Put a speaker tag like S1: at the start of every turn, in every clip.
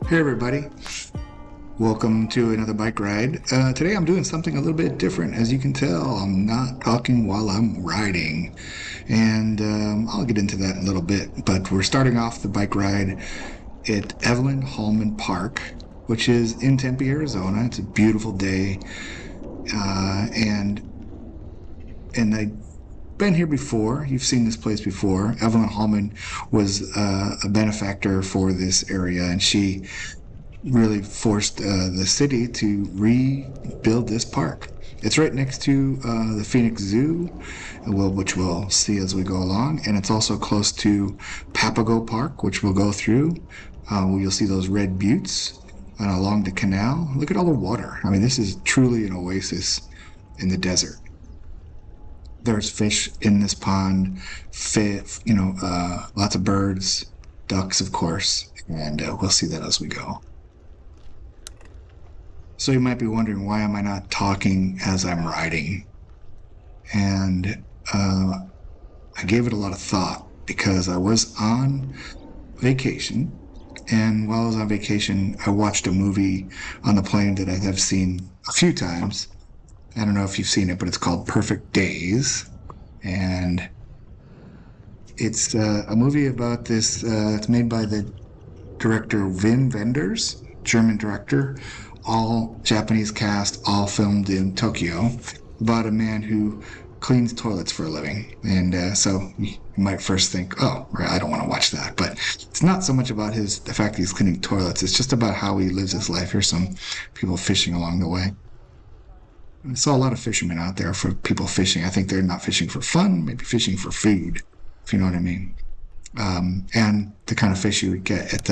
S1: Hey everybody, welcome to another bike ride. Today I'm doing something a little bit different. As you can tell, I'm not talking while I'm riding, and I'll get into that in a little bit. But we're starting off the bike ride at Evelyn Hallman Park, which is in Tempe, Arizona. It's a beautiful day, and I've been here before. You've seen this place before. Evelyn Hallman was a benefactor for this area, and she really forced the city to rebuild this park. It's right next to the Phoenix Zoo, which we'll see as we go along, and it's also close to Papago Park, which we'll go through. You'll see those red buttes along the canal. Look at all the water. I mean, this is truly an oasis in the desert. There's fish in this pond, lots of birds, ducks, of course, and we'll see that as we go. So you might be wondering, why am I not talking as I'm riding? And I gave it a lot of thought because I was on vacation, and while I was on vacation, I watched a movie on the plane that I have seen a few times. I don't know if you've seen it, but it's called Perfect Days, and it's a movie about this. It's made by the director Wim Wenders, German director, all Japanese cast, all filmed in Tokyo, about a man who cleans toilets for a living. And so you might first think, oh, I don't want to watch that. But it's not so much about the fact that he's cleaning toilets. It's just about how he lives his life. Here's some people fishing along the way. I saw a lot of fishermen out there for people fishing. I think they're not fishing for fun, maybe fishing for food, if you know what I mean. And the kind of fish you would get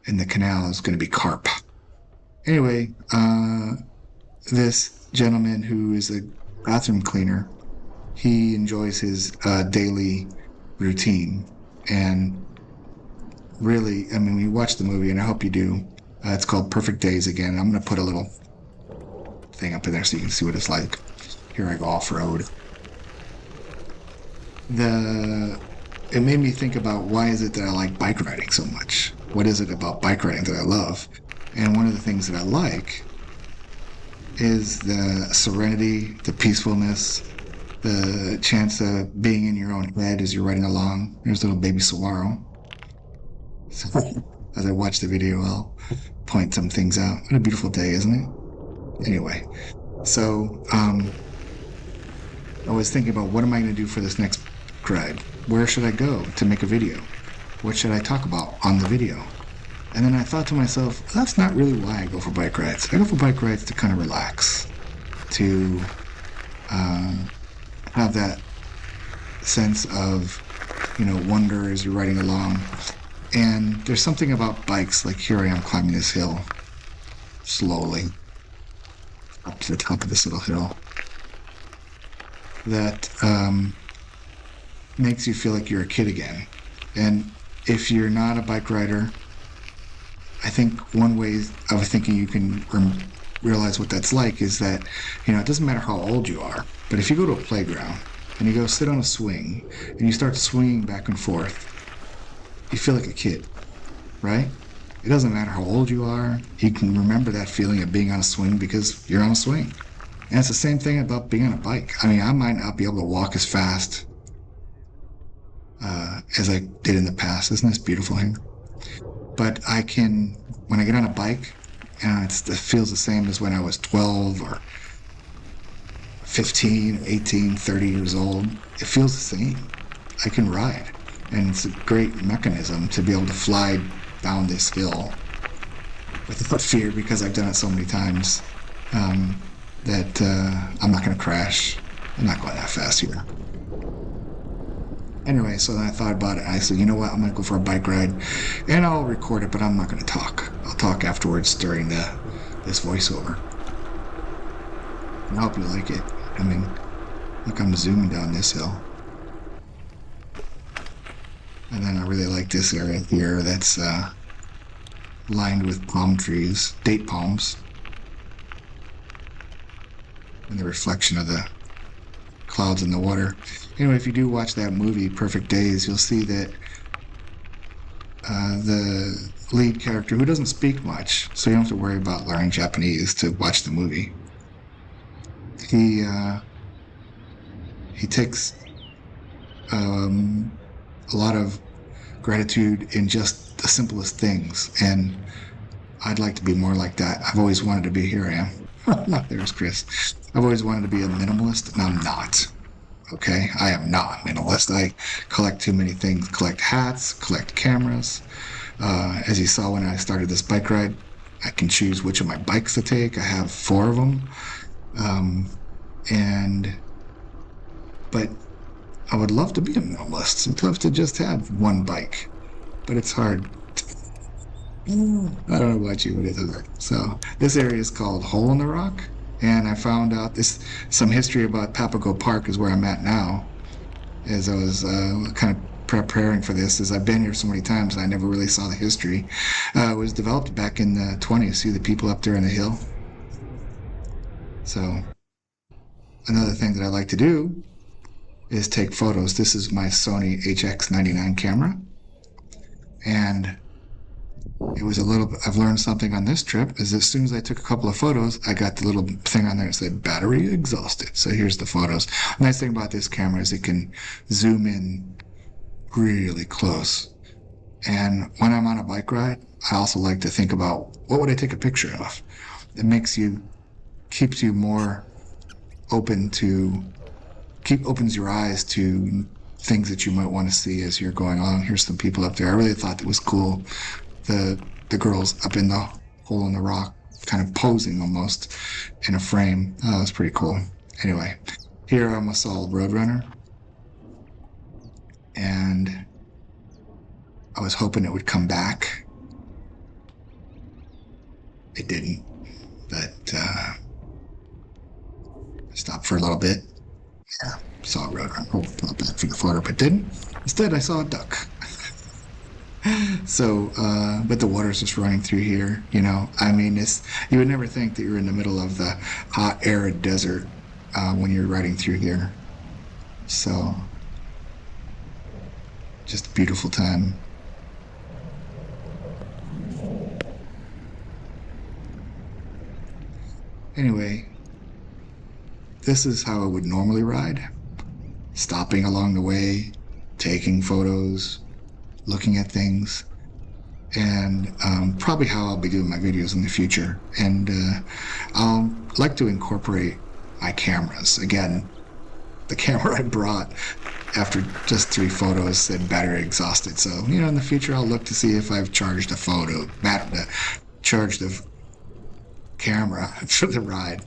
S1: in the canal is going to be carp. Anyway, this gentleman who is a bathroom cleaner, he enjoys his daily routine. And really, I mean, when you watch the movie, and I hope you do, it's called Perfect Days again. I'm going to put a little thing up in there so you can see what it's like. Here I go off-road. It made me think about, why is it that I like bike riding so much? What is it about bike riding that I love? And one of the things that I like is the serenity, the peacefulness, the chance of being in your own head as you're riding along. There's little baby saguaro. So, as I watch the video, I'll point some things out. What a beautiful day, isn't it? Anyway, so I was thinking about, what am I going to do for this next ride? Where should I go to make a video? What should I talk about on the video? And then I thought to myself, that's not really why I go for bike rides. I go for bike rides to kind of relax, to have that sense of, wonder as you're riding along. And there's something about bikes, like here I am climbing this hill slowly up to the top of this little hill, that makes you feel like you're a kid again. And if you're not a bike rider, I think one way of thinking you can realize what that's like is that, it doesn't matter how old you are, but if you go to a playground and you go sit on a swing and you start swinging back and forth, you feel like a kid, right? It doesn't matter how old you are. You can remember that feeling of being on a swing because you're on a swing. And it's the same thing about being on a bike. I mean, I might not be able to walk as fast as I did in the past. Isn't this beautiful here? But I can, when I get on a bike, it feels the same as when I was 12 or 15, 18, 30 years old. It feels the same. I can ride. And it's a great mechanism to be able to fly down this hill without fear, because I've done it so many times that I'm not going to crash. I'm not going that fast here. Anyway, so then I thought about it. I said, you know what? I'm going to go for a bike ride, and I'll record it, but I'm not going to talk. I'll talk afterwards during this voiceover. And I hope you like it. I mean, look, I'm zooming down this hill. And then I really like this area here that's lined with palm trees, date palms, and the reflection of the clouds in the water. Anyway, if you do watch that movie, Perfect Days, you'll see that the lead character, who doesn't speak much, so you don't have to worry about learning Japanese to watch the movie. He takes a lot of gratitude in just the simplest things, and I'd like to be more like that. I've always wanted to be. Here I am. There's Chris. I've always wanted to be a minimalist, and I'm not. Okay, I am not a minimalist. I collect too many things. Collect hats, collect cameras. As you saw when I started this bike ride, I can choose which of my bikes to take. I have 4 of them. But I would love to be a minimalist. I'd love to just have one bike, but it's hard. I don't know about you, but it's hard. So this area is called Hole in the Rock, and I found out some history about Papago Park is where I'm at now. As I was kind of preparing for this, as I've been here so many times and I never really saw the history. It was developed back in the 20s. See the people up there in the hill? So another thing that I like to do is take photos. This is my Sony HX99 camera, and it was I've learned something on this trip, is as soon as I took a couple of photos, I got the little thing on there that said battery exhausted. So here's the photos. The nice thing about this camera is it can zoom in really close. And when I'm on a bike ride, I also like to think about, what would I take a picture of? It keeps you more open to, opens your eyes to things that you might want to see as you're going on. Here's some people up there. I really thought that was cool. The girls up in the hole in the rock, kind of posing almost in a frame. Oh, that was pretty cool. Anyway, here I'm a solid roadrunner, and I was hoping it would come back. It didn't, but I stopped for a little bit. Yeah, saw a roadrunner. Not bad for the photo, but didn't. Instead, I saw a duck. So, but the water's just running through here, you know. I mean, you would never think that you're in the middle of the hot, arid desert when you're riding through here. So, just a beautiful time. Anyway, this is how I would normally ride. Stopping along the way, taking photos, looking at things, and probably how I'll be doing my videos in the future. And I'll like to incorporate my cameras. Again, the camera I brought after just 3 photos said battery exhausted. So, you know, in the future I'll look to see if I've charged charged the camera for the ride.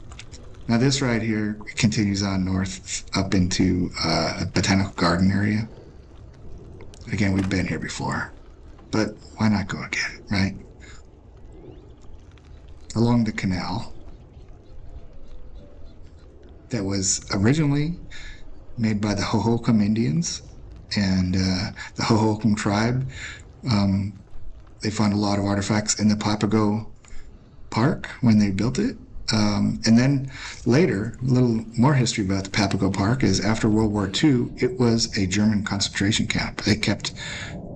S1: Now this ride here continues on north up into a botanical garden area. Again, we've been here before, but why not go again, right? Along the canal that was originally made by the Hohokam Indians and the Hohokam tribe. They found a lot of artifacts in the Papago Park when they built it. And then later, a little more history about the Papago Park is after World War II, it was a German concentration camp. They kept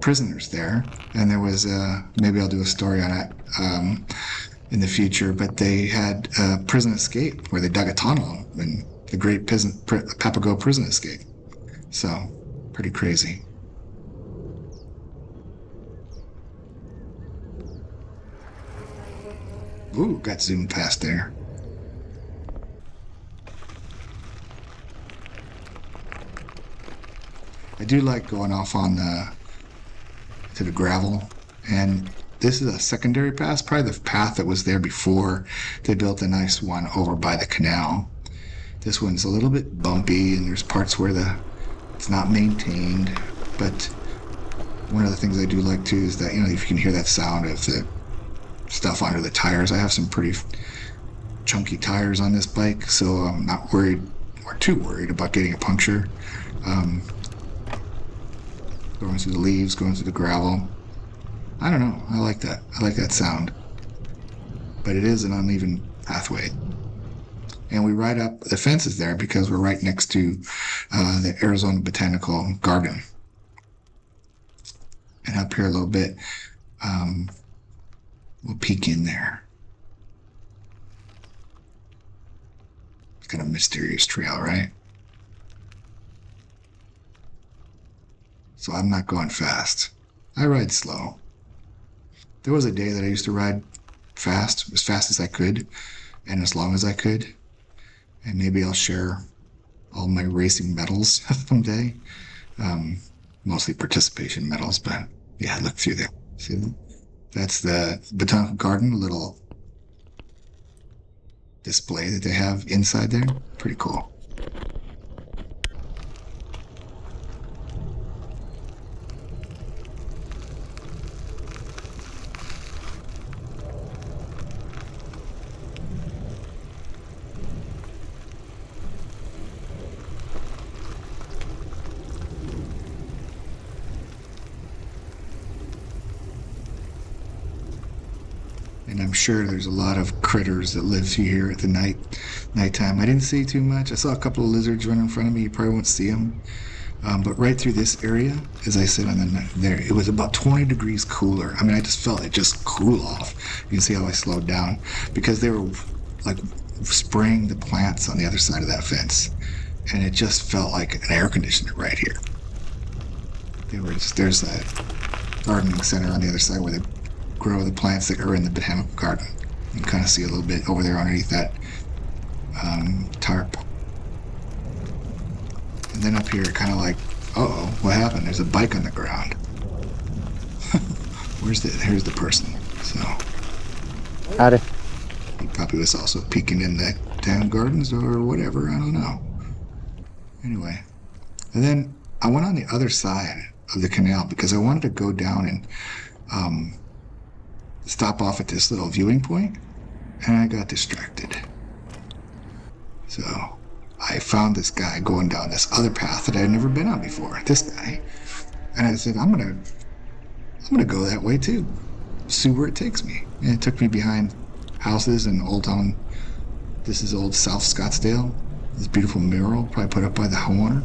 S1: prisoners there, and there was maybe I'll do a story on it in the future, but they had a prison escape where they dug a tunnel, and the great Papago prison escape. So, pretty crazy. Ooh, got zoomed past there. I do like going off on to the gravel, and this is a secondary path, probably the path that was there before they built a nice one over by the canal. This one's a little bit bumpy, and there's parts where it's not maintained, but one of the things I do like too is that, you know, if you can hear that sound of the stuff under the tires. I have some pretty chunky tires on this bike, so I'm not worried or too worried about getting a puncture. Going through the leaves, going through the gravel. I don't know. I like that. I like that sound. But it is an uneven pathway. And we ride up the fences there because we're right next to the Arizona Botanical Garden. And up up here a little bit. We'll peek in there. It's got a mysterious trail, right? So I'm not going fast. I ride slow. There was a day that I used to ride fast as I could, and as long as I could. And maybe I'll share all my racing medals someday. Mostly participation medals, but yeah, look through there. See them? That's the Botanical Garden little display that they have inside there. Pretty cool. And I'm sure there's a lot of critters that live here at the nighttime. I didn't see too much. I saw a couple of lizards run in front of me. You probably won't see them. But right through this area, as I said there, it was about 20 degrees cooler. I mean, I just felt it just cool off. You can see how I slowed down because they were like spraying the plants on the other side of that fence. And it just felt like an air conditioner right here. There's that gardening center on the other side where they grow the plants that are in the botanical garden. You can kind of see a little bit over there underneath that tarp. And then up here, kind of like, uh-oh, what happened? There's a bike on the ground. Here's the person. So
S2: Howdy.
S1: he probably was also peeking in the town gardens or whatever. I don't know. Anyway, and then I went on the other side of the canal because I wanted to go down and stop off at this little viewing point, and I got distracted. So I found this guy going down this other path that I had never been on before. This guy, and I said, I'm gonna go that way too. See where it takes me. And it took me behind houses in Old Town. This is old South Scottsdale. This beautiful mural, probably put up by the homeowner.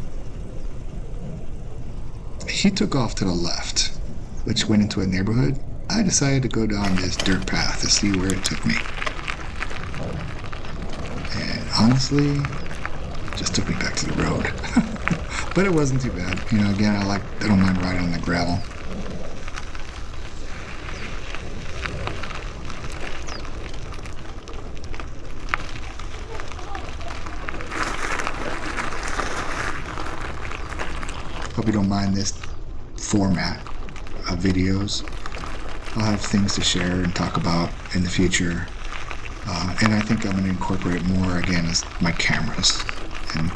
S1: He took off to the left, which went into a neighborhood. I decided to go down this dirt path to see where it took me. And honestly, it just took me back to the road. But it wasn't too bad. You know, again, I don't mind riding on the gravel. Hope you don't mind this format of videos. I'll have things to share and talk about in the future. And I think I'm going to incorporate more, again, as my cameras. And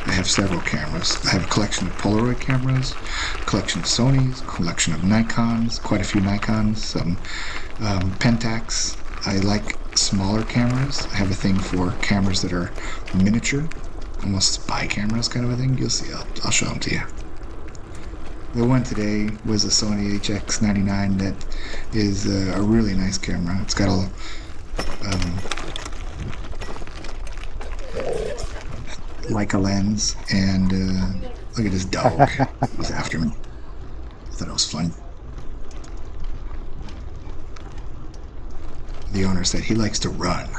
S1: I have several cameras. I have a collection of Polaroid cameras, a collection of Sonys, a collection of Nikons, quite a few Nikons, some Pentax. I like smaller cameras. I have a thing for cameras that are miniature, almost spy cameras kind of a thing. You'll see. I'll show them to you. The one today was a Sony HX99 that is a really nice camera. It's got a Leica lens, and look at this dog. He was after me. I thought it was fun. The owner said he likes to run,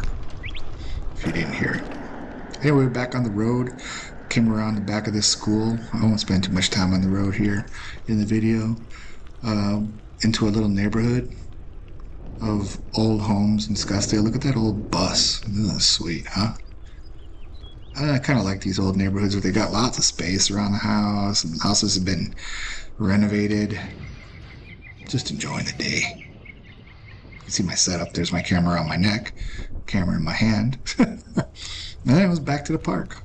S1: if you didn't hear it. Anyway, we're back on the road. Came around the back of this school. I won't spend too much time on the road here in the video. Into a little neighborhood of old homes in Scottsdale. Look at that old bus. Isn't that sweet, huh? I kind of like these old neighborhoods where they got lots of space around the house, and the houses have been renovated. Just enjoying the day. You can see my setup. There's my camera on my neck, camera in my hand. And then it was back to the park.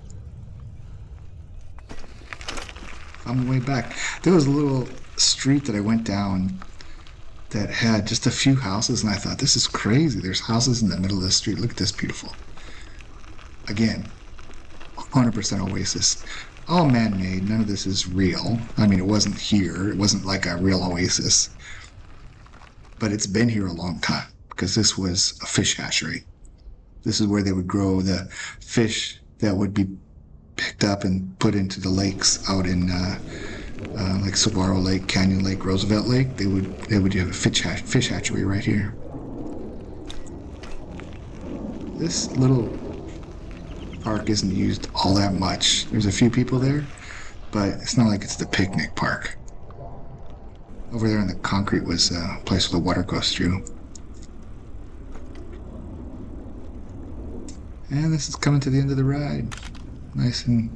S1: On the way back, there was a little street that I went down that had just a few houses, and I thought, this is crazy. There's houses in the middle of the street. Look at this, beautiful. Again, 100% Oasis. All man-made. None of this is real. I mean, it wasn't here. It wasn't like a real oasis. But it's been here a long time, because this was a fish hatchery. This is where they would grow the fish that would be picked up and put into the lakes out in like Saguaro Lake, Canyon Lake, Roosevelt Lake, they would have a fish hatchery right here. This little park isn't used all that much. There's a few people there, but it's not like it's the picnic park. Over there in the concrete was a place where the water goes through. And this is coming to the end of the ride. Nice and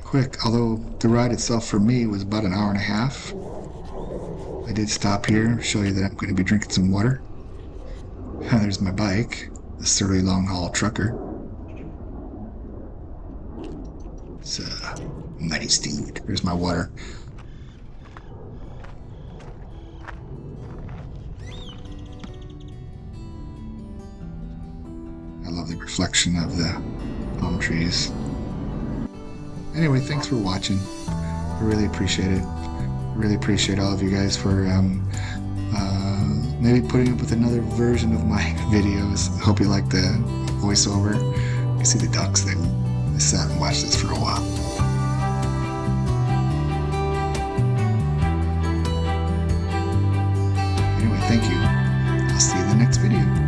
S1: quick, although the ride itself for me was about an hour and a half. I did stop here, show you that I'm going to be drinking some water. And there's my bike, the sturdy long haul trucker. It's a mighty steed. There's my water. I love the reflection of the palm trees. Anyway, thanks for watching. I really appreciate it. I really appreciate all of you guys for maybe putting up with another version of my videos. I hope you like the voiceover. You see the ducks there. I sat and watched this for a while. Anyway, thank you. I'll see you in the next video.